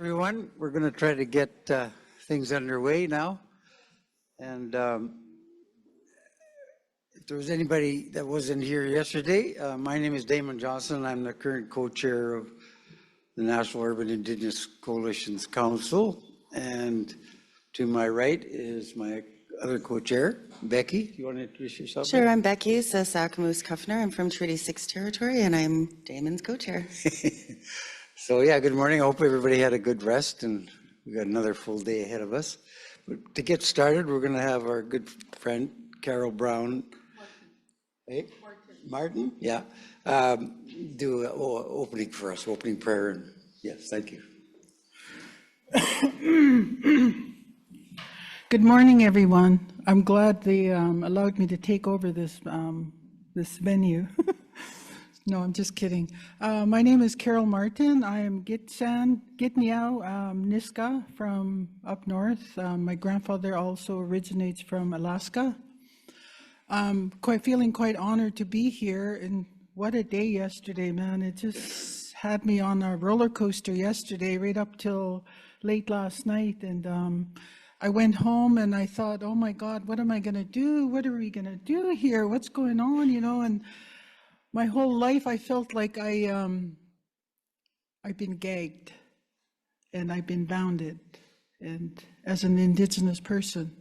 Everyone, we're going to try to get things underway now. And if there was anybody that wasn't here yesterday, my name is Damon Johnson. I'm the current co-chair of the National Urban Indigenous Coalitions Council. And to my right is my other co-chair, Becky. Do you want to introduce yourself? Sure, I'm Becky Sasaakamoose-Kuffner. I'm from Treaty 6 territory, and I'm Damon's co-chair. So yeah, good morning. I hope everybody had a good rest, and we got another full day ahead of us. But to get started, we're going to have our good friend Carol Brown, Martin, yeah, do an opening for us, opening prayer. And yes, thank you. Good morning, everyone. I'm glad they allowed me to take over this this venue. No, I'm just kidding. My name is Carol Martin. I am Gitniao Niska from up north. My grandfather also originates from Alaska. I'm feeling quite honored to be here, and what a day yesterday, man. It just had me on a roller coaster yesterday, right up till late last night, and I went home and I thought, oh my God, what am I gonna do? What are we gonna do here? What's going on, you know? And my whole life, I felt like I've been gagged and I've been bounded. And as an Indigenous person,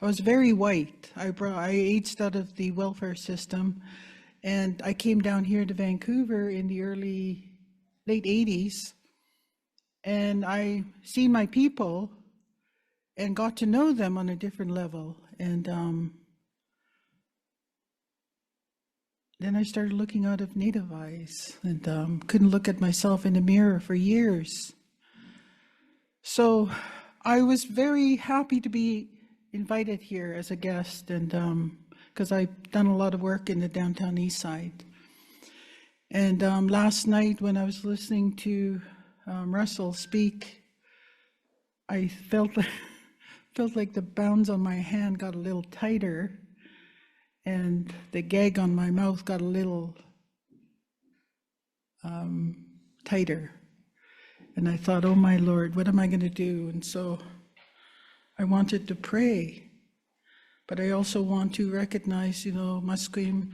I was very white. I aged out of the welfare system, and I came down here to Vancouver in the late 80s, and I seen my people and got to know them on a different level. And then I started looking out of Native eyes and couldn't look at myself in the mirror for years. So I was very happy to be invited here as a guest, and because I've done a lot of work in the downtown east side. And last night when I was listening to Russell speak, I felt like the bounds on my hand got a little tighter, and the gag on my mouth got a little tighter. And I thought, oh my Lord, what am I going to do? And so I wanted to pray, but I also want to recognize, you know, Musqueam,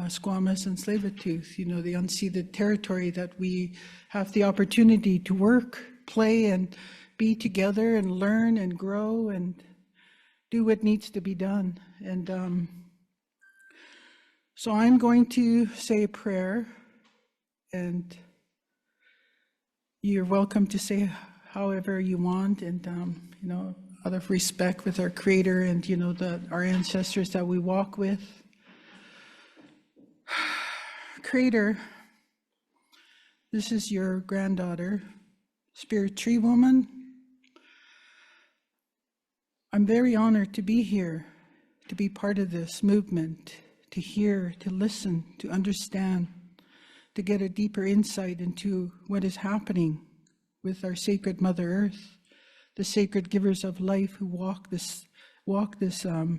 Squamish, and Tsleil-Waututh, you know, the unceded territory that we have the opportunity to work, play, and be together and learn and grow and do what needs to be done. And so I'm going to say a prayer, and you're welcome to say however you want, and you know, out of respect with our Creator and, you know, our ancestors that we walk with. Creator, this is your granddaughter, Spirit Tree Woman. I'm very honored to be here, to be part of this movement, to hear, to listen, to understand, to get a deeper insight into what is happening with our sacred Mother Earth, the sacred givers of life who walk this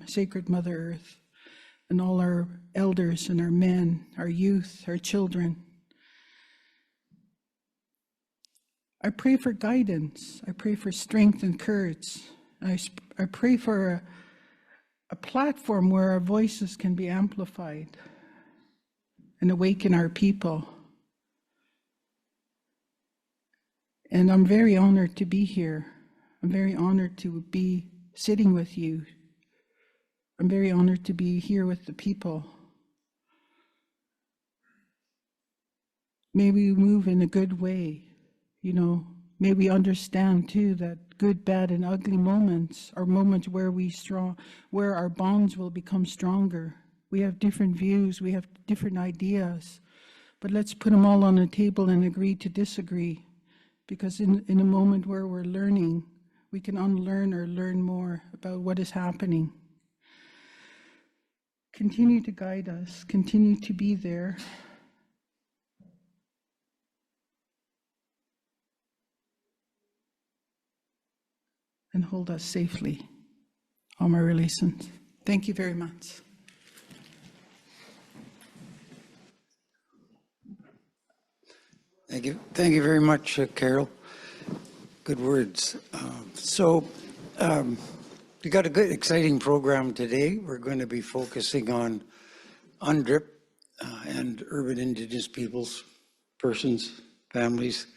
sacred Mother Earth, and all our elders and our men, our youth, our children. I pray for guidance. I pray for strength and courage. I pray for a platform where our voices can be amplified and awaken our people. And I'm very honored to be here. I'm very honored to be sitting with you. I'm very honored to be here with the people. May we move in a good way, you know. May we understand too that good, bad, and ugly moments are moments where our bonds will become stronger. We have different views, we have different ideas, but let's put them all on the table and agree to disagree, because in a moment where we're learning, we can unlearn or learn more about what is happening. Continue to guide us, continue to be there. And hold us safely. All my relations. Thank you very much. Thank you very much, Carol. Good words. We got a good, exciting program today. We're going to be focusing on UNDRIP and urban Indigenous peoples, persons, families.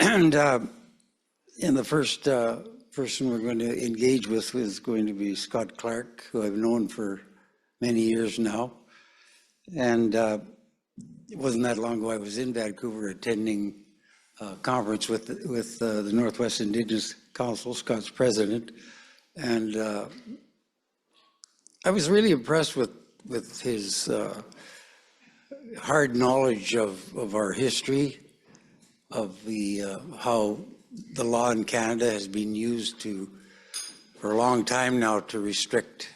And the first person we're going to engage with is going to be Scott Clark, who I've known for many years now. And it wasn't that long ago I was in Vancouver attending a conference with the Northwest Indigenous Council, Scott's president. And I was really impressed with his hard knowledge of our history, of how the law in Canada has been used for a long time now to restrict,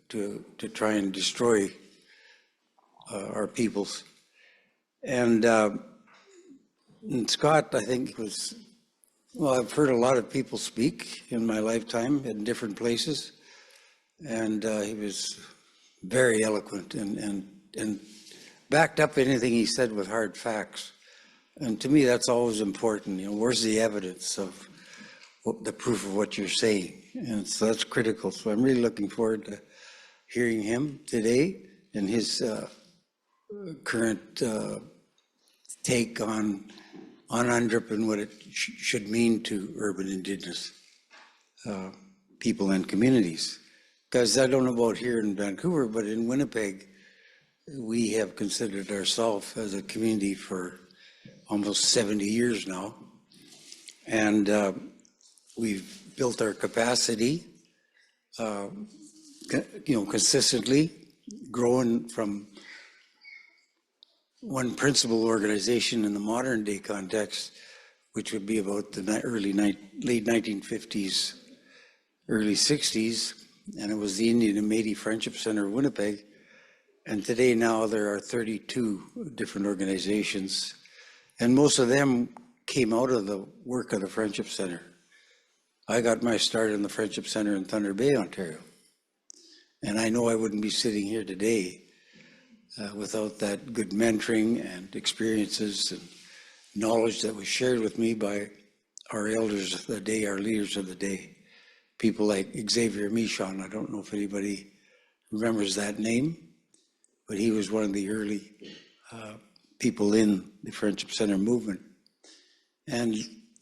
to try and destroy our peoples. And Scott, I think, I've heard a lot of people speak in my lifetime in different places, and he was very eloquent and backed up anything he said with hard facts. And to me, that's always important. You know, where's the evidence of the proof of what you're saying? And so that's critical. So I'm really looking forward to hearing him today and his current take on UNDRIP and what it should mean to urban Indigenous people and communities. Because I don't know about here in Vancouver, but in Winnipeg, we have considered ourselves as a community for almost 70 years now. And we've built our capacity, consistently, growing from one principal organization in the modern day context, which would be about the late 1950s, early 60s, and it was the Indian and Métis Friendship Center of Winnipeg. And today now there are 32 different organizations, and most of them came out of the work of the Friendship Center. I got my start in the Friendship Center in Thunder Bay, Ontario. And I know I wouldn't be sitting here today without that good mentoring and experiences and knowledge that was shared with me by our elders of the day, our leaders of the day. People like Xavier Michon. I don't know if anybody remembers that name, but he was one of the early people in the Friendship Center movement. And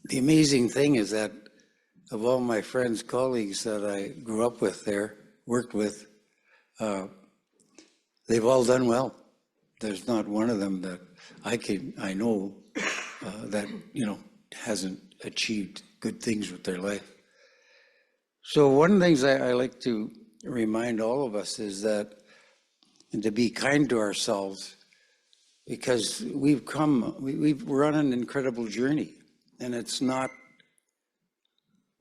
the amazing thing is that of all my friends, colleagues that I grew up with there, worked with, they've all done well. There's not one of them that I know that, hasn't achieved good things with their life. So one of the things I like to remind all of us is that, and to be kind to ourselves, because we're on an incredible journey, and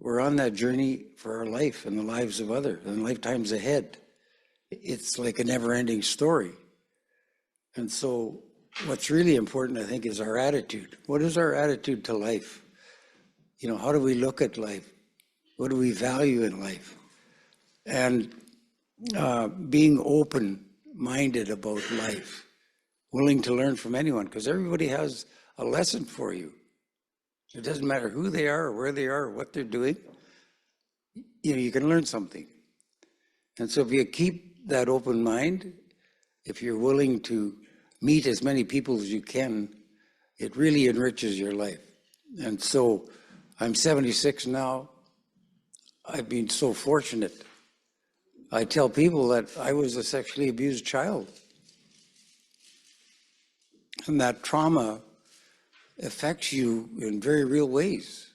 we're on that journey for our life and the lives of others and lifetimes ahead. It's like a never-ending story. And so what's really important, I think, is our attitude. What is our attitude to life? How do we look at life? What do we value in life? And being open-minded about life, willing to learn from anyone, because everybody has a lesson for you. It doesn't matter who they are or where they are or what they're doing. You can learn something. And so if you keep that open mind, if you're willing to meet as many people as you can, it really enriches your life. And so I'm 76 now. I've been so fortunate. I tell people that I was a sexually abused child. And that trauma affects you in very real ways.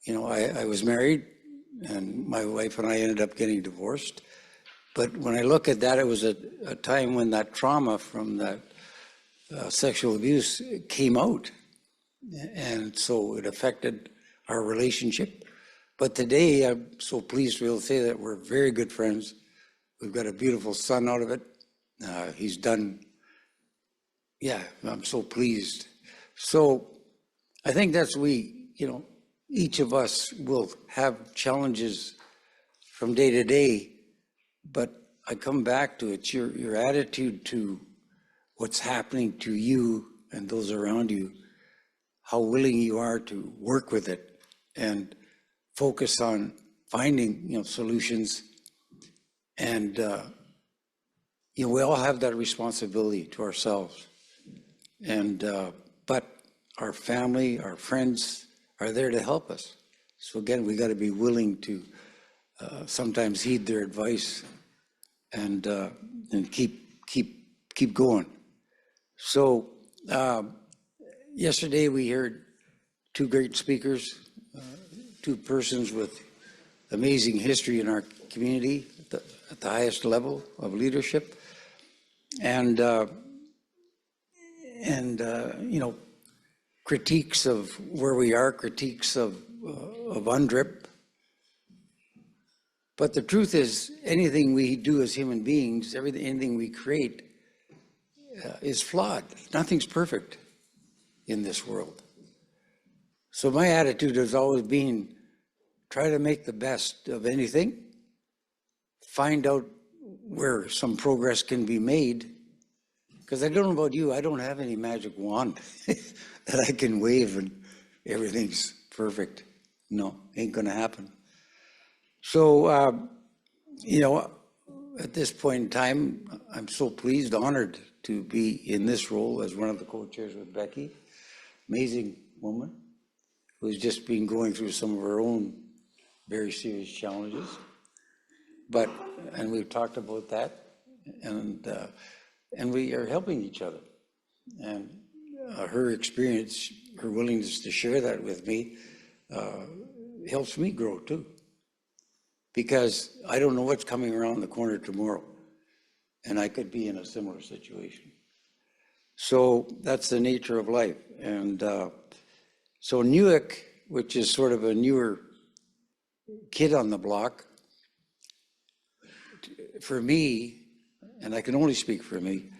I was married, and my wife and I ended up getting divorced. But when I look at that, it was a time when that trauma from that sexual abuse came out. And so it affected our relationship. But today, I'm so pleased to be able to say that we're very good friends. We've got a beautiful son out of it. He's done, I'm so pleased. So I think that's each of us will have challenges from day to day, but I come back to it, your attitude to what's happening to you and those around you. how willing you are to work with it and focus on finding, solutions. And, we all have that responsibility to ourselves. And, but our family, our friends are there to help us. So again, we got to be willing to sometimes heed their advice and keep going. So yesterday we heard two great speakers, two persons with amazing history in our community at the highest level of leadership, and critiques of where we are, critiques of UNDRIP. But the truth is, anything we do as human beings, anything we create is flawed. Nothing's perfect in this world. So my attitude has always been, try to make the best of anything, find out where some progress can be made, because I don't know about you, I don't have any magic wand that I can wave and everything's perfect. No, ain't gonna happen. So, at this point in time, I'm so pleased, honored to be in this role as one of the co-chairs with Becky, amazing woman who's just been going through some of her own very serious challenges. And we've talked about that, and we are helping each other. And her experience, her willingness to share that with me, helps me grow too. Because I don't know what's coming around the corner tomorrow, and I could be in a similar situation. So that's the nature of life. And so NUICC, which is sort of a newer kid on the block, for me, and I can only speak for me,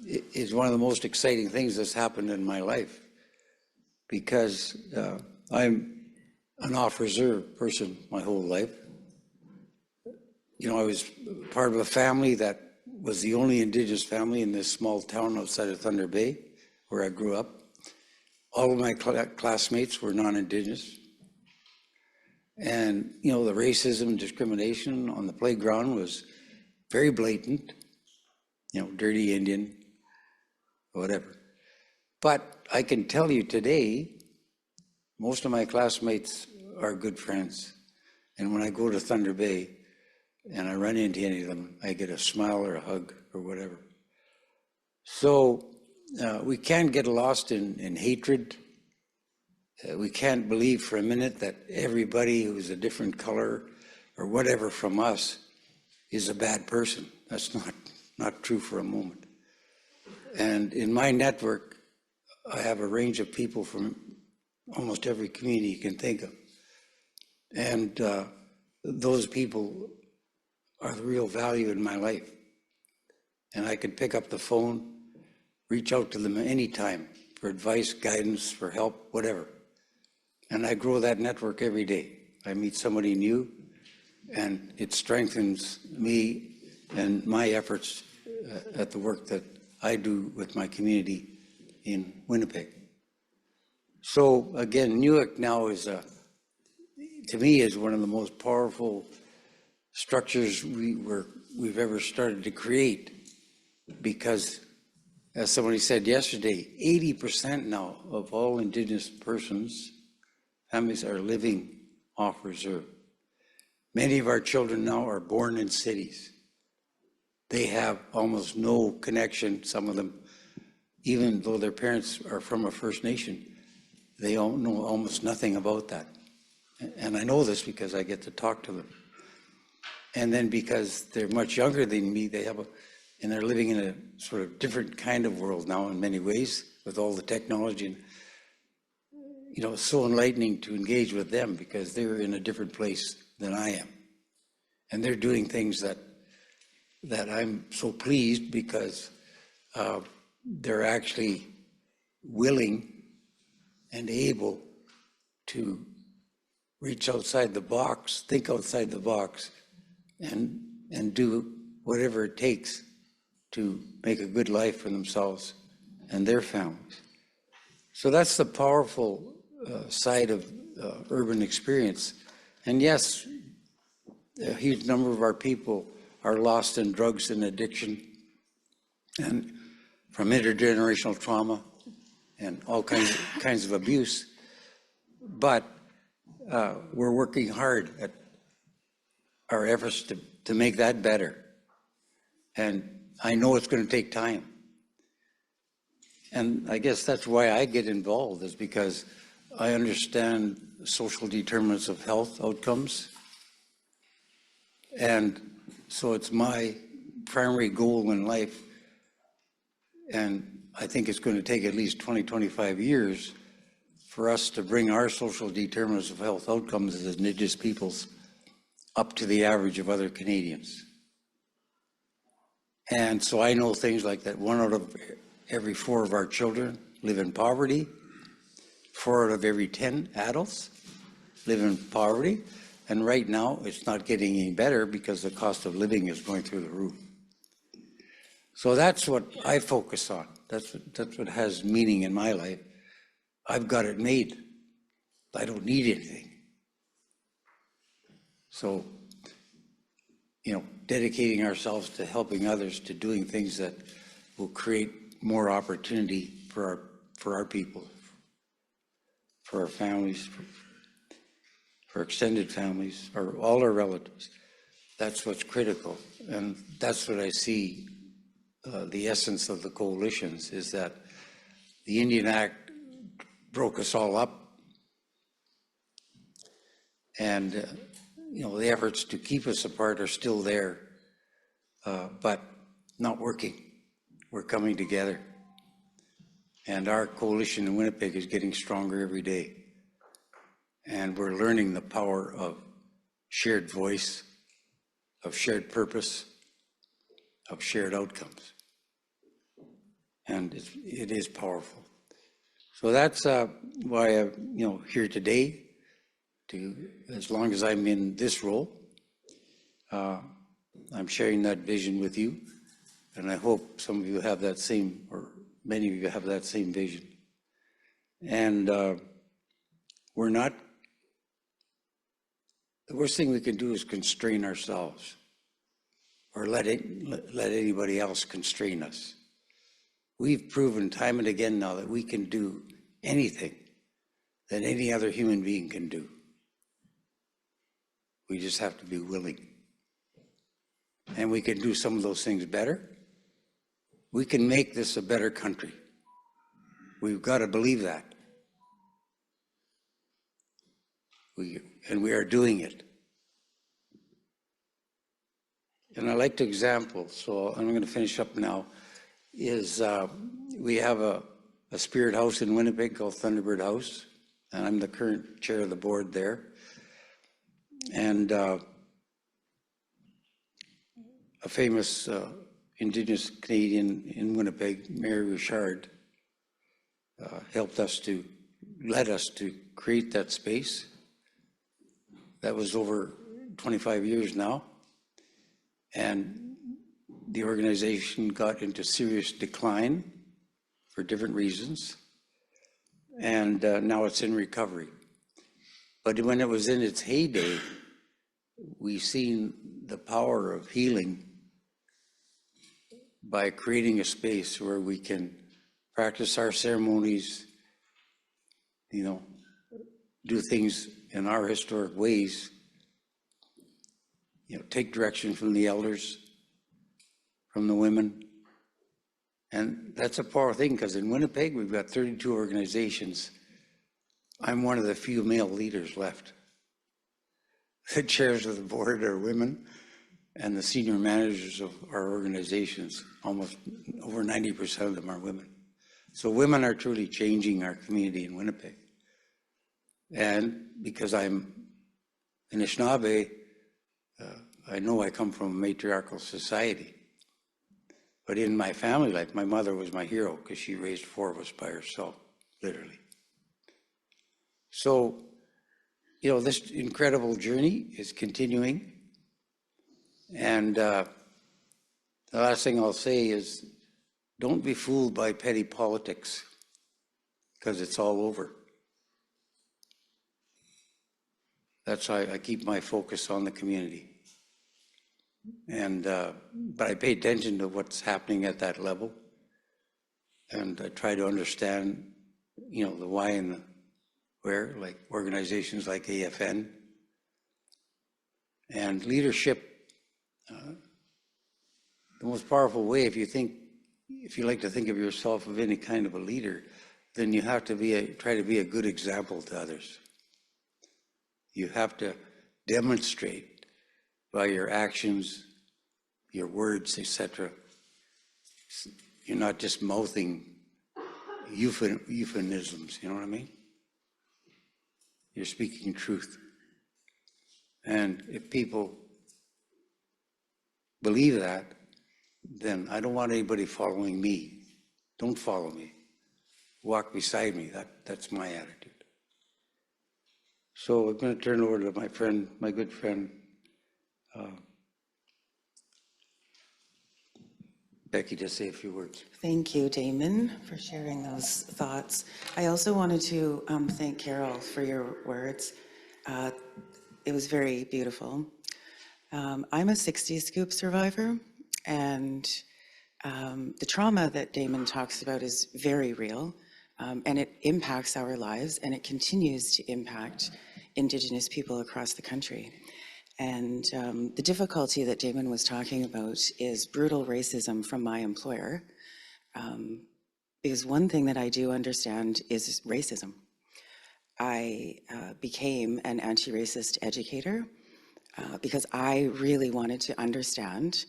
is one of the most exciting things that's happened in my life, because I'm an off-reserve person my whole life. I was part of a family that was the only Indigenous family in this small town outside of Thunder Bay, where I grew up. All of my classmates were non-Indigenous. And, the racism and discrimination on the playground was very blatant, dirty Indian, whatever. But I can tell you today, most of my classmates are good friends. And when I go to Thunder Bay and I run into any of them, I get a smile or a hug or whatever. So we can't get lost in hatred. We can't believe for a minute that everybody who's a different color or whatever from us is a bad person. That's not true for a moment. And in my network, I have a range of people from almost every community you can think of. And those people are the real value in my life. And I can pick up the phone, reach out to them anytime for advice, guidance, for help, whatever. And I grow that network every day. I meet somebody new, and it strengthens me and my efforts at the work that I do with my community in Winnipeg. So again, NUICC now is, to me, is one of the most powerful structures we've ever started to create, because, as somebody said yesterday, 80% now of all Indigenous persons, families, are living off reserve. Many of our children now are born in cities. They have almost no connection, some of them, even though their parents are from a First Nation, they don't know almost nothing about that. And I know this because I get to talk to them. And then because they're much younger than me, and they're living in a sort of different kind of world now in many ways with all the technology. And, it's so enlightening to engage with them because they're in a different place than I am. And they're doing things that I'm so pleased because they're actually willing and able to reach outside the box, think outside the box, and do whatever it takes to make a good life for themselves and their families. So that's the powerful side of urban experience. And yes, a huge number of our people are lost in drugs and addiction and from intergenerational trauma and all kinds of abuse. But we're working hard at our efforts to make that better. And I know it's going to take time. And I guess that's why I get involved, is because I understand social determinants of health outcomes. And so it's my primary goal in life. And I think it's going to take at least 20, 25 years for us to bring our social determinants of health outcomes as Indigenous peoples up to the average of other Canadians. And so I know things like that 1 out of every 4 of our children live in poverty, 4 out of every 10 adults live in poverty, and right now it's not getting any better because the cost of living is going through the roof. So that's what I focus on. That's what has meaning in my life. I've got it made. I don't need anything. So, you know, dedicating ourselves to helping others, to doing things that will create more opportunity for our people, for our families, for extended families, or all our relatives. That's what's critical. And that's what I see the essence of the coalitions, is that the Indian Act broke us all up. And, you know, the efforts to keep us apart are still there, but not working. We're coming together. And our coalition in Winnipeg is getting stronger every day. And we're learning the power of shared voice, of shared purpose, of shared outcomes. And it is powerful. So that's why I'm here today, as long as I'm in this role. I'm sharing that vision with you, and I hope some of you have that same, or many of you have that same vision. And the worst thing we can do is constrain ourselves, or let anybody else constrain us. We've proven time and again now that we can do anything that any other human being can do. We just have to be willing. And we can do some of those things better. We can make this a better country. We've got to believe that. And we are doing it. And I like to example, so I'm going to finish up now, is we have a spirit house in Winnipeg called Thunderbird House, and I'm the current chair of the board there. And a famous Indigenous Canadian in Winnipeg, Mary Richard, led us to create that space. That was over 25 years now. And the organization got into serious decline for different reasons. And now it's in recovery. But when it was in its heyday, we seen the power of healing by creating a space where we can practice our ceremonies, do things in our historic ways, take direction from the elders, from the women. And that's a powerful thing, because in Winnipeg, we've got 32 organizations. I'm one of the few male leaders left. The chairs of the board are women, and the senior managers of our organizations, almost over 90% of them are women. So women are truly changing our community in Winnipeg. And because I'm Anishinaabe, I know I come from a matriarchal society. But in my family life, my mother was my hero because she raised 4 of us by herself, literally. So, this incredible journey is continuing. And the last thing I'll say is, don't be fooled by petty politics. because it's all over. That's how I keep my focus on the community. And, but I pay attention to what's happening at that level. And I try to understand, you know, the why and the where, like organizations like AFN. And leadership, the most powerful way, if you like to think of yourself as any kind of a leader, then you have to try to be a good example to others. You have to demonstrate by your actions, your words, etc. You're not just mouthing euphemisms, you know what I mean? You're speaking truth. And if people believe that, then I don't want anybody following me. Don't follow me. Walk beside me. That's my attitude. So I'm going to turn over to my friend, my good friend, Becky, to say a few words. Thank you, Damon, for sharing those thoughts. I also wanted to thank Carol for your words. It was very beautiful. I'm a 60s scoop survivor, and the trauma that Damon talks about is very real, and it impacts our lives, and it continues to impact Indigenous people across the country. And the difficulty that Damon was talking about is brutal racism from my employer, because one thing that I do understand is racism. I became an anti-racist educator because I really wanted to understand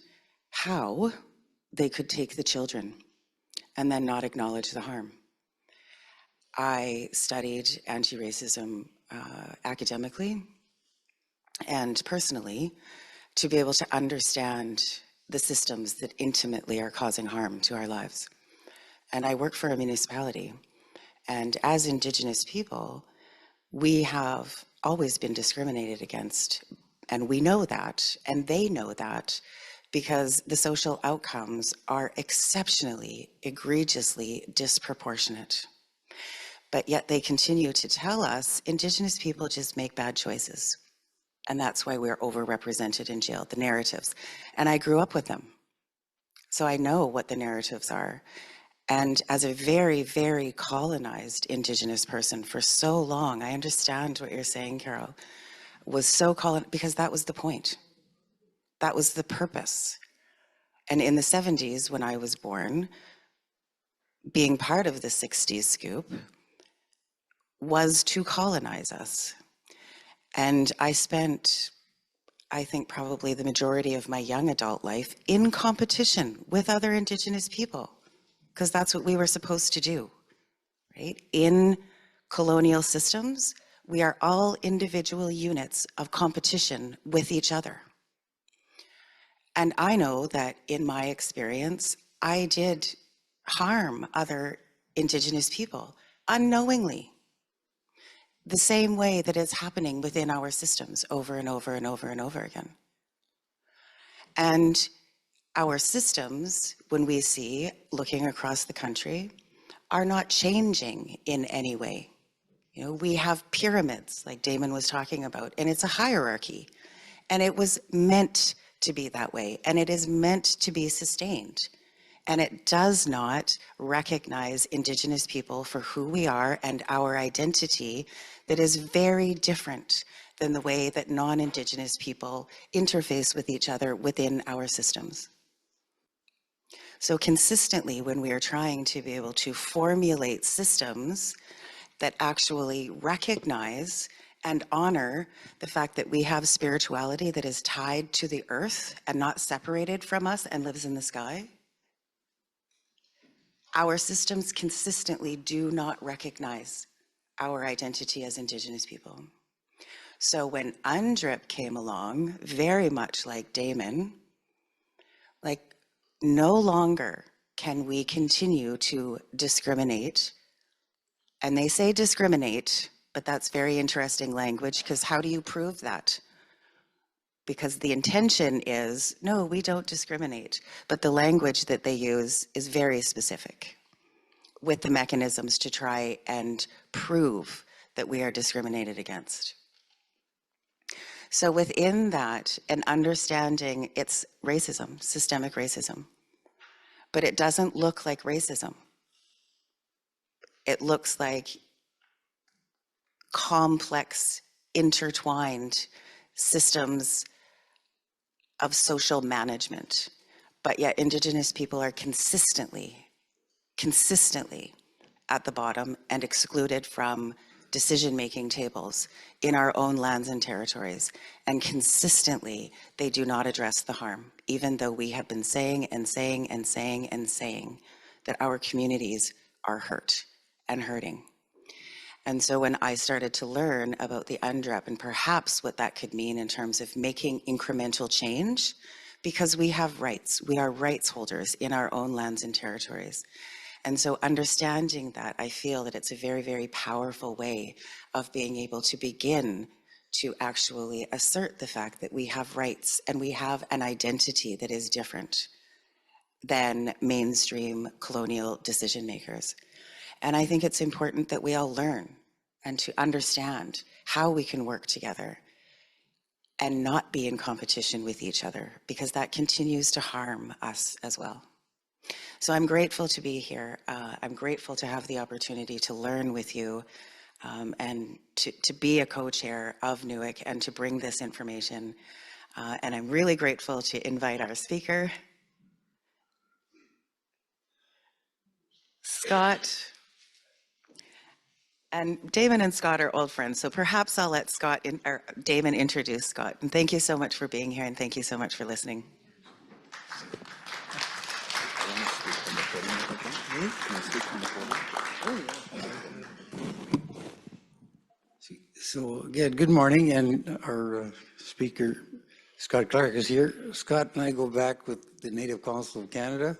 how they could take the children and then not acknowledge the harm. I studied anti-racism academically and personally to be able to understand the systems that intimately are causing harm to our lives. And I work for a municipality. And as Indigenous people, we have always been discriminated against. And we know that, and they know that, because the social outcomes are exceptionally, egregiously disproportionate. But yet they continue to tell us Indigenous people just make bad choices. And that's why we're overrepresented in jail, the narratives. And I grew up with them. So I know what the narratives are. And as a very, very colonized Indigenous person for so long, I understand what you're saying, Carol, was so colonized, because that was the point. That was the purpose. And in the 70s, when I was born, being part of the 60s scoop was to colonize us. And I spent, I think, probably the majority of my young adult life in competition with other Indigenous people, because that's what we were supposed to do, right? In colonial systems, we are all individual units of competition with each other. And I know that in my experience, I did harm other Indigenous people unknowingly, the same way that is happening within our systems over and over and over and over again. And our systems, when we see looking across the country, are not changing in any way. You know, we have pyramids, like Damon was talking about, and it's a hierarchy. And it was meant to be that way, and it is meant to be sustained. And it does not recognize Indigenous people for who we are and our identity that is very different than the way that non-Indigenous people interface with each other within our systems. So consistently, when we are trying to be able to formulate systems that actually recognize and honor the fact that we have spirituality that is tied to the earth and not separated from us and lives in the sky, our systems consistently do not recognize our identity as Indigenous people. So when UNDRIP came along, very much like Damon, like, no longer can we continue to discriminate. And they say discriminate, but that's very interesting language, because how do you prove that? Because the intention is, no, we don't discriminate, but the language that they use is very specific. with the mechanisms to try and prove that we are discriminated against. So within that, and understanding it's racism, systemic racism, but it doesn't look like racism. It looks like complex, intertwined systems of social management. But yet Indigenous people are consistently at the bottom and excluded from decision-making tables in our own lands and territories. And consistently, they do not address the harm, even though we have been saying and saying and saying and saying that our communities are hurt and hurting. And so when I started to learn about the UNDRIP and perhaps what that could mean in terms of making incremental change, because we have rights, we are rights holders in our own lands and territories. And so understanding that, I feel that it's a very, very powerful way of being able to begin to actually assert the fact that we have rights and we have an identity that is different than mainstream colonial decision makers. And I think it's important that we all learn and to understand how we can work together and not be in competition with each other, because that continues to harm us as well. So I'm grateful to be here. I'm grateful to have the opportunity to learn with you and to be a co-chair of NUICC and to bring this information. And I'm really grateful to invite our speaker, Scott. And Damon and Scott are old friends, so perhaps I'll let Damon introduce Scott. And thank you so much for being here, and thank you so much for listening. So again, good morning, and our speaker, Scott Clark, is here. Scott and I go back with the Native Council of Canada,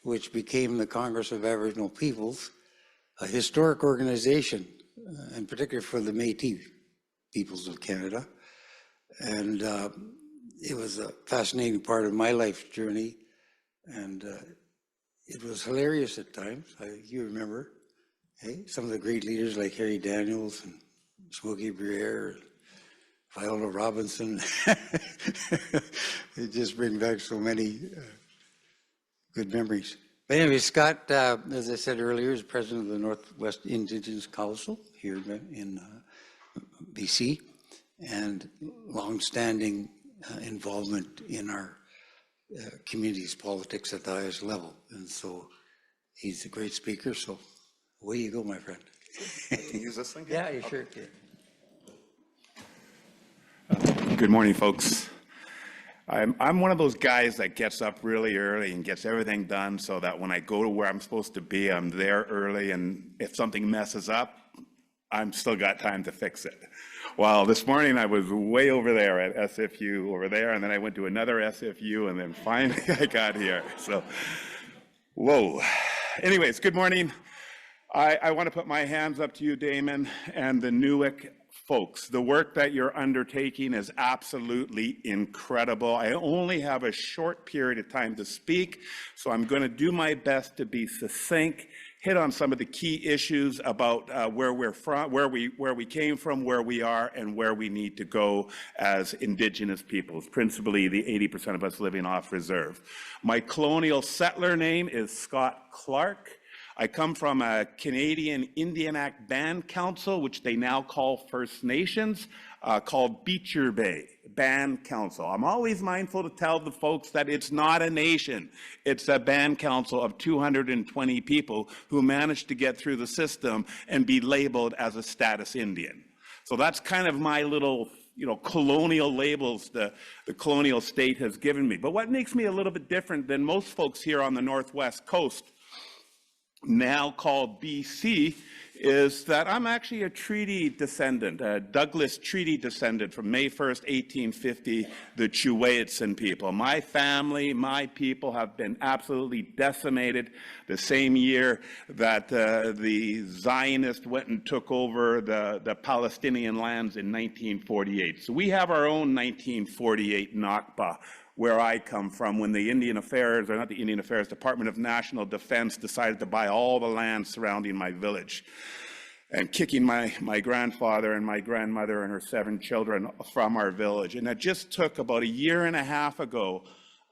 which became the Congress of Aboriginal Peoples, a historic organization, in particular for the Métis peoples of Canada. And it was a fascinating part of my life journey, and it was hilarious at times. You remember, hey, some of the great leaders like Harry Daniels and Smokey Briere, Viola Robinson. It just brings back so many good memories. But anyway, Scott, as I said earlier, is president of the Northwest Indigenous Council here in BC, and longstanding involvement in our community's politics at the highest level. And so he's a great speaker, so away you go, my friend. Can you use this thing? Yeah, you sure can. Good morning, folks. I'm one of those guys that gets up really early and gets everything done so that when I go to where I'm supposed to be, I'm there early, and if something messes up, I'm still got time to fix it. Well, this morning I was way over there at SFU over there, and then I went to another SFU, and then finally I got here. So, whoa. Anyways, good morning. I want to put my hands up to you, Damon, and the NUICC folks. The work that you're undertaking is absolutely incredible. I only have a short period of time to speak, so I'm going to do my best to be succinct, hit on some of the key issues about where we're from, where we came from, where we are, and where we need to go as Indigenous peoples, principally the 80% of us living off reserve. My colonial settler name is Scott Clark. I come from a Canadian Indian Act Band Council, which they now call First Nations, called Beecher Bay Band Council. I'm always mindful to tell the folks that it's not a nation. It's a band council of 220 people who managed to get through the system and be labeled as a status Indian. So that's kind of my little, colonial labels the colonial state has given me. But what makes me a little bit different than most folks here on the Northwest Coast, now called BC, is that I'm actually a treaty descendant, a Douglas Treaty descendant from May 1st, 1850, the Chewetson people. My family, my people have been absolutely decimated the same year that the Zionists went and took over the Palestinian lands in 1948. So we have our own 1948 Nakba where I come from, when the Indian Affairs, or not the Indian Affairs, Department of National Defense decided to buy all the land surrounding my village and kicking my grandfather and my grandmother and her 7 children from our village. And it just took about a year and a half ago,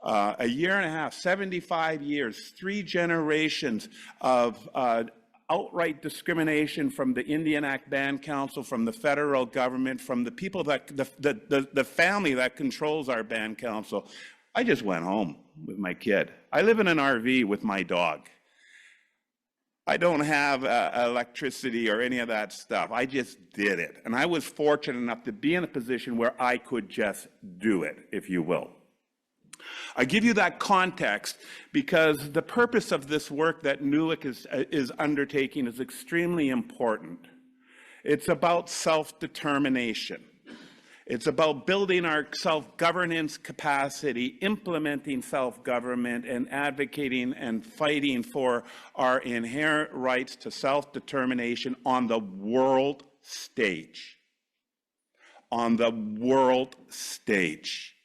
75 years, 3 generations of outright discrimination from the Indian Act Band Council, from the federal government, from the people that, the family that controls our band council. I just went home with my kid. I live in an RV with my dog. I don't have electricity or any of that stuff. I just did it. And I was fortunate enough to be in a position where I could just do it, if you will. I give you that context because the purpose of this work that NUICC is undertaking is extremely important. It's about self-determination. It's about building our self-governance capacity, implementing self-government, and advocating and fighting for our inherent rights to self-determination on the world stage. On the world stage.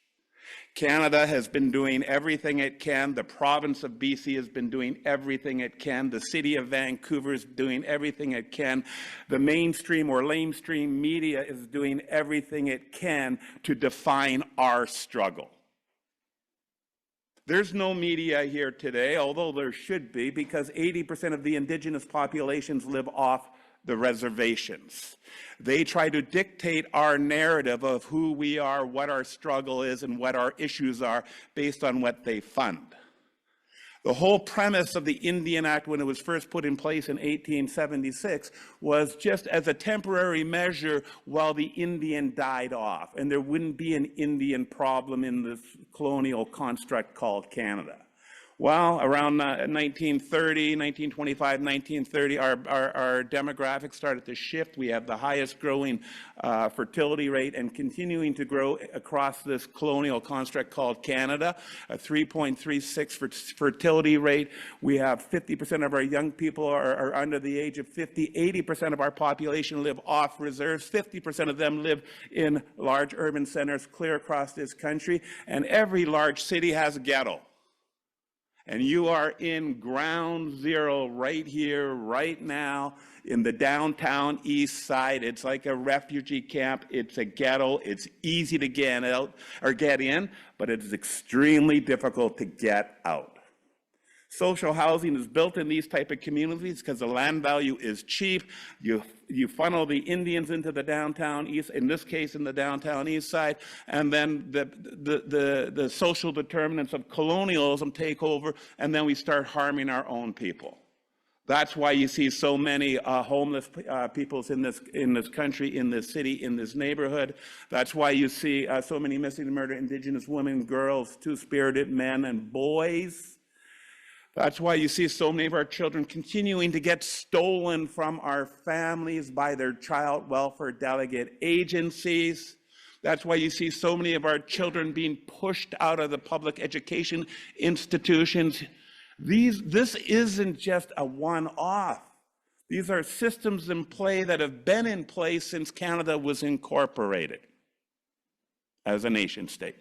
Canada has been doing everything it can. The province of BC has been doing everything it can. The city of Vancouver is doing everything it can. The mainstream or lamestream media is doing everything it can to define our struggle. There's no media here today, although there should be, because 80% of the Indigenous populations live off the reservations. They try to dictate our narrative of who we are, what our struggle is, and what our issues are based on what they fund. The whole premise of the Indian Act when it was first put in place in 1876 was just as a temporary measure while the Indian died off, and there wouldn't be an Indian problem in this colonial construct called Canada. Well, around 1930, 1925, 1930, our demographics started to shift. We have the highest growing fertility rate and continuing to grow across this colonial construct called Canada, a 3.36 fertility rate. We have 50% of our young people are under the age of 50. 80% of our population live off reserves. 50% of them live in large urban centers clear across this country. And every large city has a ghetto. And you are in ground zero right here, right now, in the downtown east side. It's like a refugee camp. It's a ghetto. It's easy to get out or get in, but it's extremely difficult to get out. Social housing is built in these type of communities because the land value is cheap. You funnel the Indians into the downtown east, in this case in the downtown east side, and then the social determinants of colonialism take over, and then we start harming our own people. That's why you see so many homeless peoples in this country, in this city, in this neighborhood. That's why you see so many missing and murdered Indigenous women, girls, two-spirited men, and boys. That's why you see so many of our children continuing to get stolen from our families by their child welfare delegate agencies. That's why you see so many of our children being pushed out of the public education institutions. This isn't just a one-off. These are systems in play that have been in place since Canada was incorporated as a nation state.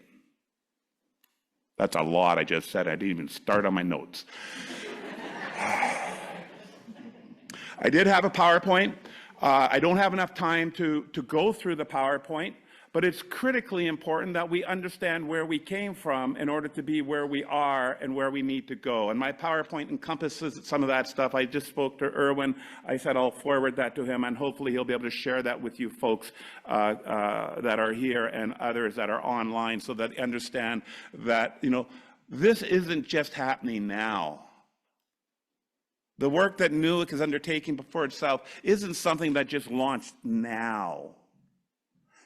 That's a lot I just said. I didn't even start on my notes. I did have a PowerPoint. I don't have enough time to go through the PowerPoint, but it's critically important that we understand where we came from in order to be where we are and where we need to go. And my PowerPoint encompasses some of that stuff. I just spoke to Erwin. I said I'll forward that to him, and hopefully he'll be able to share that with you folks that are here and others that are online, so that you understand that, you know, this isn't just happening now. The work that NUICC is undertaking before itself isn't something that just launched now.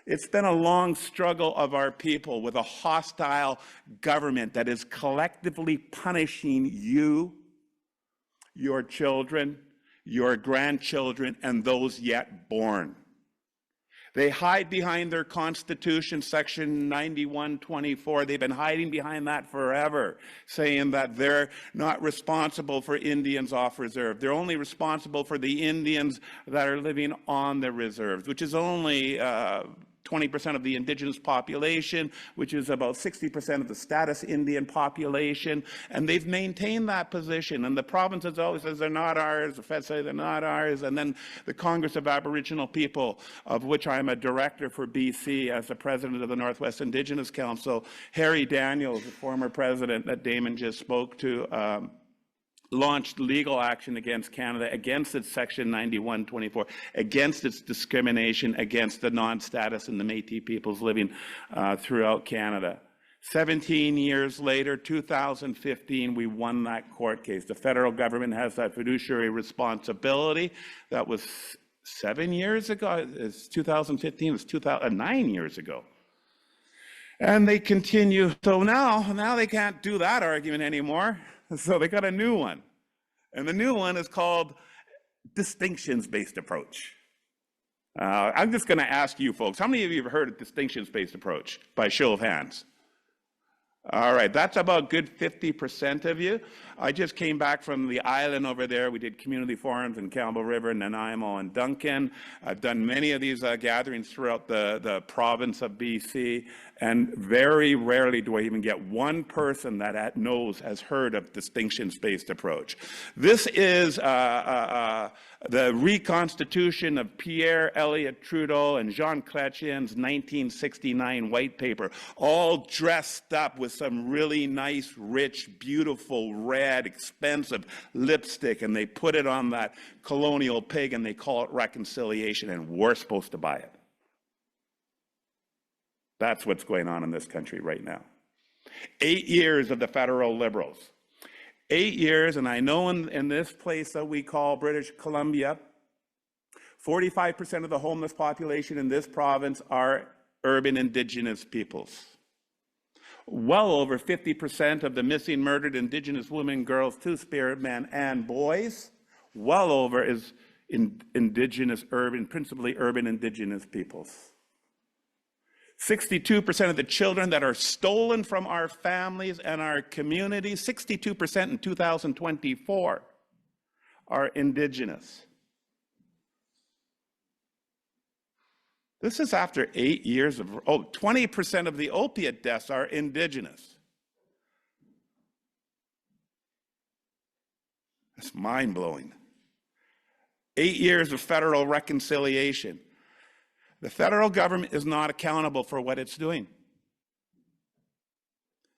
It's been a long struggle of our people with a hostile government that is collectively punishing you, your children, your grandchildren, and those yet born. They hide behind their Constitution, Section 9124. They've been hiding behind that forever, saying that they're not responsible for Indians off reserve. They're only responsible for the Indians that are living on the reserves, which is only 20% of the Indigenous population, which is about 60% of the status Indian population, and they've maintained that position. And the provinces always says they're not ours, the feds say they're not ours, and then the Congress of Aboriginal People, of which I'm a director for BC as the president of the Northwest Indigenous Council, Harry Daniels, the former president that Damon just spoke to, launched legal action against Canada, against its Section 9124, against its discrimination against the non-status and the Métis peoples living throughout Canada. 17 years later, 2015, we won that court case. The federal government has that fiduciary responsibility. That was 7 years ago. It's 2015, it's 9 years ago. And they continue. So now they can't do that argument anymore. So they got a new one. And the new one is called distinctions-based approach. I'm just going to ask you folks, how many of you have heard of distinctions-based approach by show of hands? All right, that's about a good 50% of you. I just came back from the island over there. We did community forums in Campbell River, Nanaimo, and Duncan. I've done many of these gatherings throughout the province of BC, and very rarely do I even get one person that has heard of distinctions-based approach. This is the reconstitution of Pierre Elliott Trudeau and Jean Chrétien's 1969 white paper, all dressed up with some really nice, rich, beautiful, red, expensive lipstick, and they put it on that colonial pig and they call it reconciliation, and we're supposed to buy it. That's what's going on in this country right now. 8 years of the federal Liberals. 8 years, and I know in this place that we call British Columbia, 45% of the homeless population in this province are urban Indigenous peoples. Well over 50% of the missing, murdered Indigenous women, girls, Two-Spirit men, and boys, well over is Indigenous, principally urban Indigenous peoples. 62% of the children that are stolen from our families and our communities, 62% in 2024, are Indigenous. This is after 8 years of, 20% of the opiate deaths are Indigenous. It's mind-blowing. 8 years of federal reconciliation. The federal government is not accountable for what it's doing.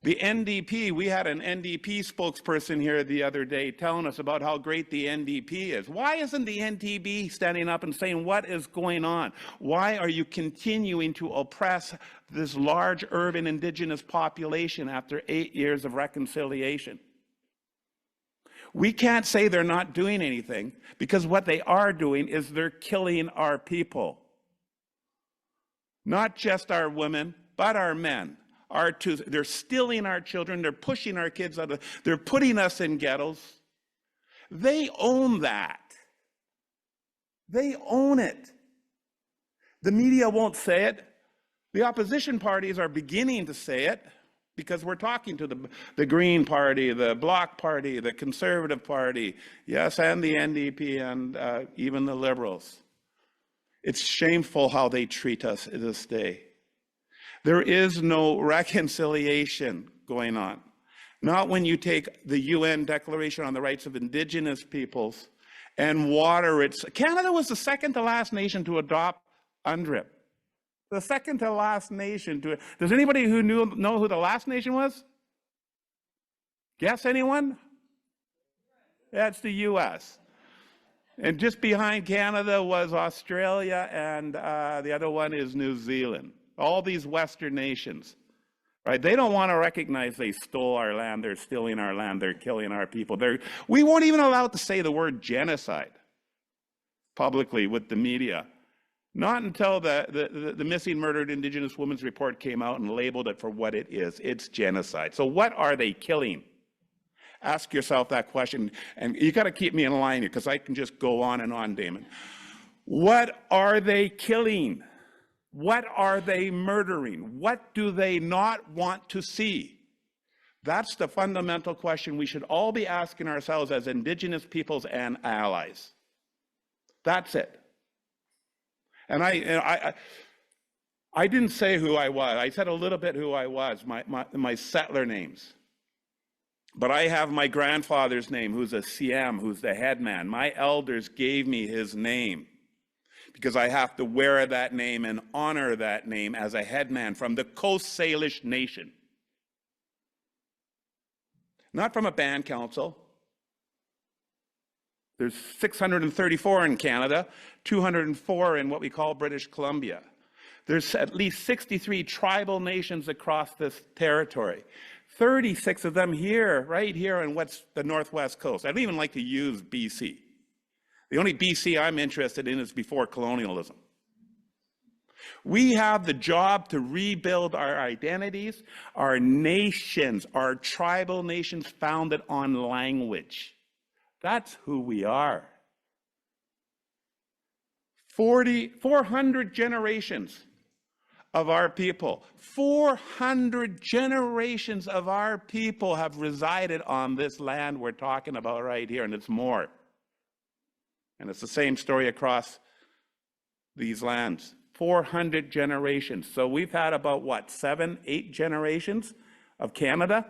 The NDP, we had an NDP spokesperson here the other day telling us about how great the NDP is. Why isn't the NDP standing up and saying, what is going on? Why are you continuing to oppress this large urban Indigenous population after 8 years of reconciliation? We can't say they're not doing anything, because what they are doing is they're killing our people. Not just our women, but our men. They're stealing our children, they're pushing our kids out of, they're putting us in ghettos. They own that. They own it. The media won't say it. The opposition parties are beginning to say it, because we're talking to the Green Party, the Bloc Party, the Conservative Party, yes, and the NDP, and even the Liberals. It's shameful how they treat us this day. There is no reconciliation going on. Not when you take the UN Declaration on the Rights of Indigenous Peoples and water it. Canada was the second to last nation to adopt UNDRIP. The second to last nation to. Does anybody who know who the last nation was? Guess anyone? That's the US. And just behind Canada was Australia, and the other one is New Zealand. All these Western nations, right? They don't want to recognize they stole our land, they're stealing our land, they're killing our people. We weren't even allowed to say the word genocide publicly with the media. Not until the Missing Murdered Indigenous Women's Report came out and labeled it for what it is. It's genocide. So what are they killing? Ask yourself that question, and you got to keep me in line here, because I can just go on and on, Damon. What are they killing? What are they murdering? What do they not want to see? That's the fundamental question we should all be asking ourselves as Indigenous peoples and allies. That's it. And I didn't say who I was. I said a little bit who I was, my settler names. But I have my grandfather's name, who's a CM, who's the headman. My elders gave me his name because I have to wear that name and honor that name as a headman from the Coast Salish Nation. Not from a band council. There's 634 in Canada, 204 in what we call British Columbia. There's at least 63 tribal nations across this territory. 36 of them here, right here on what's the Northwest Coast. I don't even like to use BC. The only BC I'm interested in is before colonialism. We have the job to rebuild our identities, our nations, our tribal nations founded on language. That's who we are. 400 generations of our people, 400 generations of our people have resided on this land we're talking about right here, and it's more. And it's the same story across these lands. 400 generations. So we've had about, what, 7, 8 generations of Canada?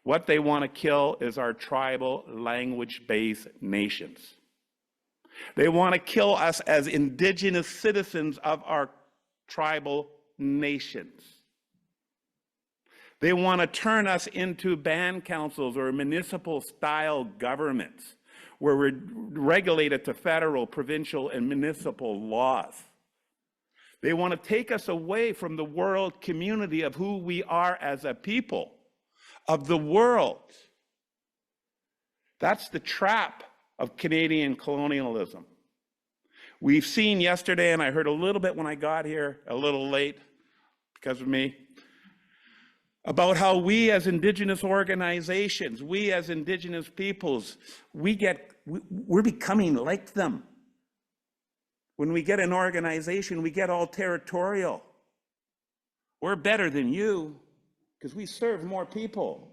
What they want to kill is our tribal language-based nations. They want to kill us as Indigenous citizens of our tribal nations. They want to turn us into band councils or municipal-style governments where we're regulated to federal, provincial, and municipal laws. They want to take us away from the world community of who we are as a people, of the world. That's the trap of Canadian colonialism. We've seen yesterday, and I heard a little bit when I got here, a little late because of me, about how we as Indigenous organizations, we as Indigenous peoples, we're becoming like them. When we get an organization, we get all territorial. We're better than you because we serve more people.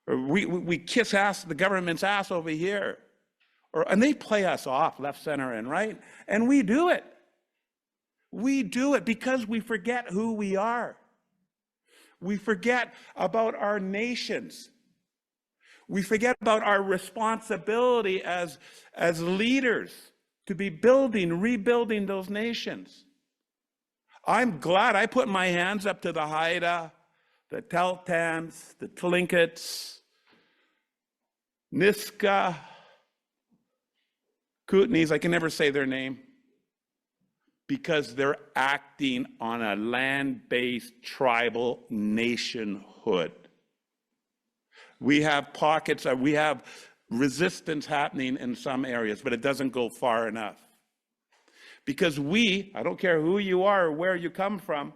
Or we kiss the government's ass over here. And they play us off left, center, and right. And we do it. We do it because we forget who we are. We forget about our nations. We forget about our responsibility as leaders to be rebuilding those nations. I'm glad I put my hands up to the Haida, the Tahltans, the Tlinkits, Niska, Kootenays, I can never say their name, because they're acting on a land-based tribal nationhood. We have pockets, we have resistance happening in some areas, but it doesn't go far enough. Because I don't care who you are or where you come from,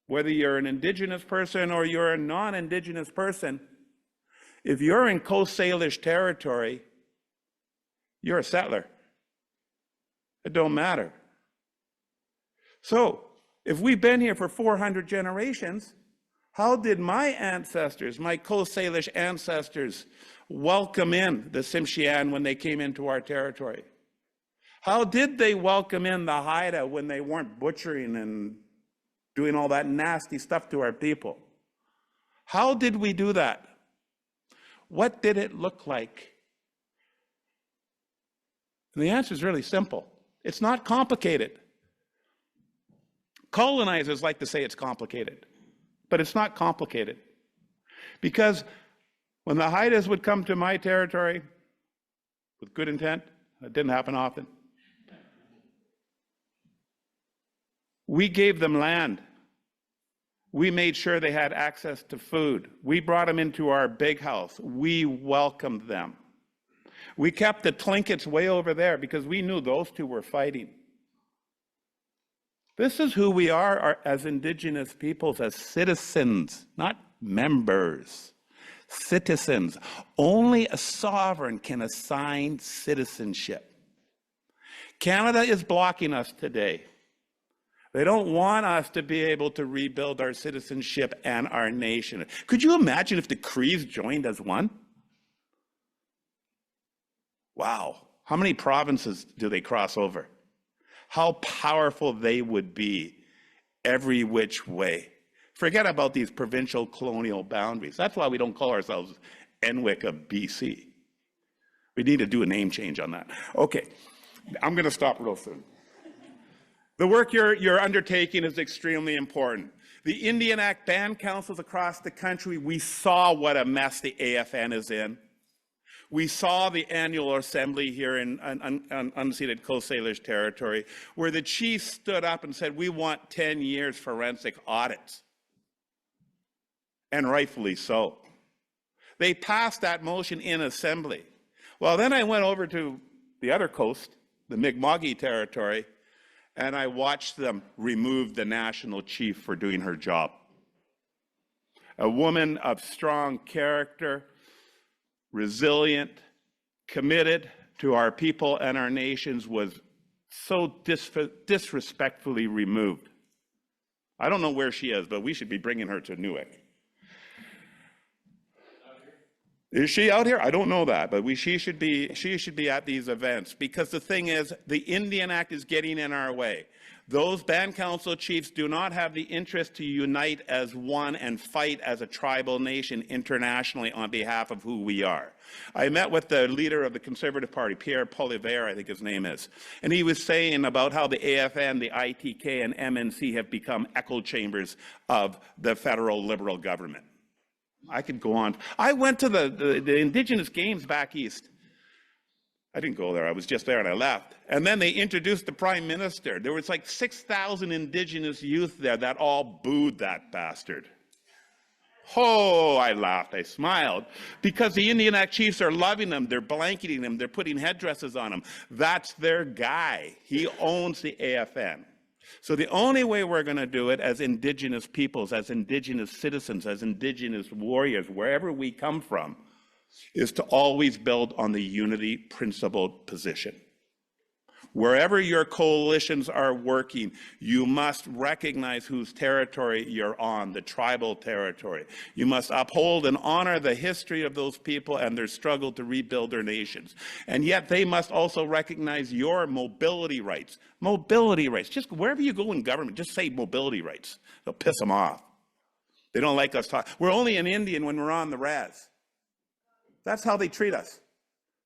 whether you're an Indigenous person or you're a non-Indigenous person, if you're in Coast Salish territory, you're a settler. It don't matter. So, if we've been here for 400 generations, how did my ancestors, my Coast Salish ancestors, welcome in the Tsimshian when they came into our territory? How did they welcome in the Haida when they weren't butchering and doing all that nasty stuff to our people? How did we do that? What did it look like? And the answer is really simple. It's not complicated. Colonizers like to say it's complicated, but it's not complicated. Because when the Haidas would come to my territory with good intent, that didn't happen often, we gave them land. We made sure they had access to food. We brought them into our big house. We welcomed them. We kept the Tlinkits way over there because we knew those two were fighting. This is who we are as Indigenous peoples, as citizens, not members. Citizens. Only a sovereign can assign citizenship. Canada is blocking us today. They don't want us to be able to rebuild our citizenship and our nation. Could you imagine if the Crees joined as one? Wow. How many provinces do they cross over? how powerful they would be every which way. Forget about these provincial colonial boundaries. That's why we don't call ourselves NWIC of BC. We need to do a name change on that. Okay, I'm going to stop real soon. The work you're undertaking is extremely important. The NDNIC band councils across the country, we saw what a mess the AFN is in. We saw the annual assembly here in unceded Coast Salish territory, where the chief stood up and said, we want 10 years forensic audits. And rightfully so. They passed that motion in assembly. Well, then I went over to the other coast, the Mi'kmaq territory, and I watched them remove the national chief for doing her job. A woman of strong character, resilient, committed to our people and our nations, was so disrespectfully removed. I don't know where she is, but we should be bringing her to NUICC. Is she out here? I don't know that, but she should be at these events, because the thing is, the Indian Act is getting in our way. Those band council chiefs do not have the interest to unite as one and fight as a tribal nation internationally on behalf of who we are. I met with the leader of the Conservative Party, Pierre Poilievre, I think his name is, and he was saying about how the AFN, the ITK, and MNC have become echo chambers of the federal Liberal government. I could go on. I went to the Indigenous Games back east. I didn't go there. I was just there and I left. And then they introduced the Prime Minister. There was like 6,000 Indigenous youth there that all booed that bastard. Oh, I laughed. I smiled. Because the Indian Act chiefs are loving them. They're blanketing them. They're putting headdresses on them. That's their guy. He owns the AFN. So the only way we're going to do it as Indigenous peoples, as Indigenous citizens, as Indigenous warriors, wherever we come from, is to always build on the unity principled position. Wherever your coalitions are working, you must recognize whose territory you're on, the tribal territory. You must uphold and honor the history of those people and their struggle to rebuild their nations. And yet they must also recognize your mobility rights. Mobility rights. Just wherever you go in government, just say mobility rights. They'll piss them off. They don't like us talking. We're only an Indian when we're on the res. That's how they treat us.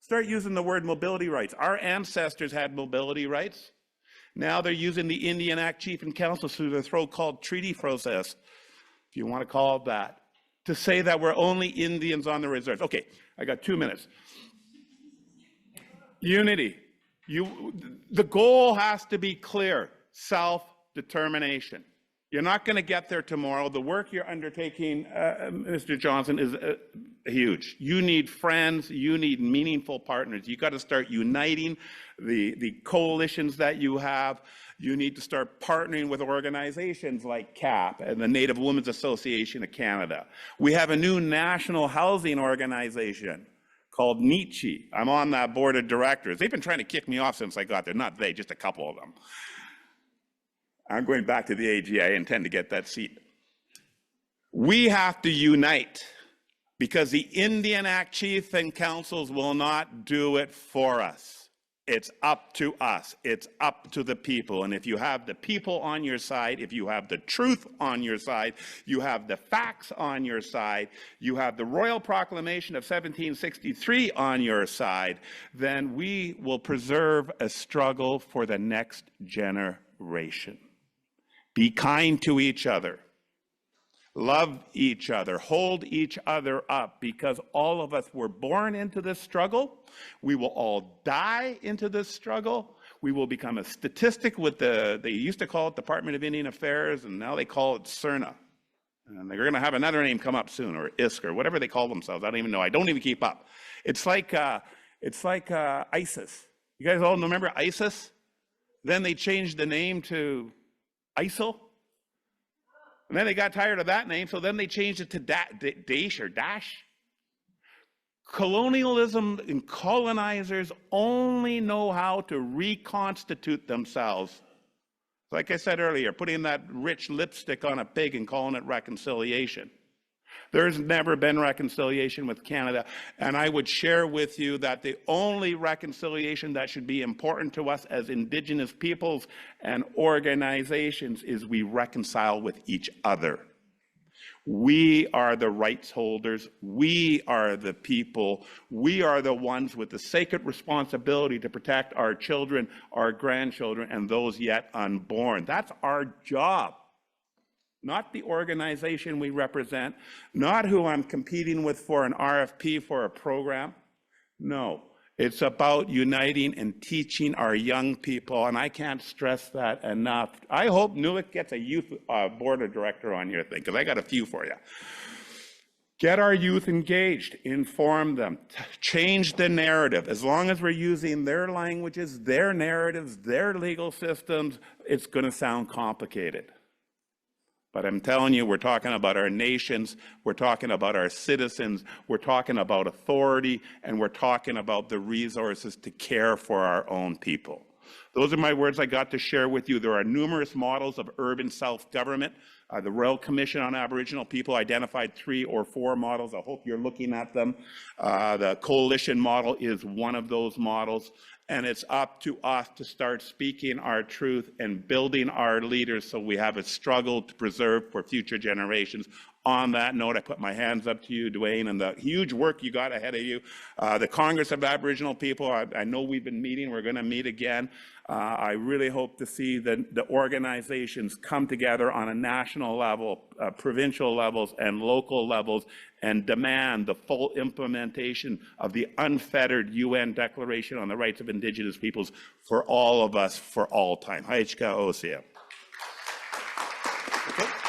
Start using the word mobility rights. Our ancestors had mobility rights. Now they're using the Indian Act Chief and Council through the so-called treaty process, if you want to call it that, to say that we're only Indians on the reserves. Okay, I got 2 minutes. Unity. The goal has to be clear: self-determination. You're not going to get there tomorrow. The work you're undertaking, Mr. Johnson, is huge. You need friends. You need meaningful partners. You got to start uniting the coalitions that you have. You need to start partnering with organizations like CAP and the Native Women's Association of Canada. We have a new national housing organization called NUICC. I'm on that board of directors. They've been trying to kick me off since I got there. Not they, just a couple of them. I'm going back to the AG. I intend to get that seat. We have to unite, because the Indian Act Chief and Councils will not do it for us. It's up to us. It's up to the people. And if you have the people on your side, if you have the truth on your side, you have the facts on your side, you have the Royal Proclamation of 1763 on your side, then we will preserve a struggle for the next generation. Be kind to each other. Love each other. Hold each other up, because all of us were born into this struggle. We will all die into this struggle. We will become a statistic with they used to call it Department of Indian Affairs, and now they call it CERNA. And they're going to have another name come up soon, or ISC, or whatever they call themselves. I don't even know. I don't even keep up. It's like ISIS. You guys all remember ISIS? Then they changed the name to ISIL, and then they got tired of that name, so then they changed it to Daesh or Daesh. Colonialism and colonizers only know how to reconstitute themselves. Like I said earlier, putting that rich lipstick on a pig and calling it reconciliation. There's never been reconciliation with Canada, and I would share with you that the only reconciliation that should be important to us as Indigenous peoples and organizations is we reconcile with each other. We are the rights holders. We are the people. We are the ones with the sacred responsibility to protect our children, our grandchildren, and those yet unborn. That's our job. Not the organization we represent, not who I'm competing with for an RFP for a program. No, it's about uniting and teaching our young people, and I can't stress that enough. I hope NUICC gets a youth board of director on your thing, because I got a few for you. Get our youth engaged, inform them, change the narrative. As long as we're using their languages, their narratives, their legal systems, it's going to sound complicated. But I'm telling you, we're talking about our nations, we're talking about our citizens, we're talking about authority, and we're talking about the resources to care for our own people. Those are my words I got to share with you. There are numerous models of urban self-government. The Royal Commission on Aboriginal People identified 3 or 4 models. I hope you're looking at them. The coalition model is one of those models. And it's up to us to start speaking our truth and building our leaders so we have a struggle to preserve for future generations. On that note, I put my hands up to you, Dwayne, and the huge work you got ahead of you. The Congress of Aboriginal People, I know we've been meeting, we're going to meet again. I really hope to see the organizations come together on a national level, provincial levels, and local levels, and demand the full implementation of the unfettered UN Declaration on the Rights of Indigenous Peoples for all of us, for all time. Ha'ichka Osia. Okay.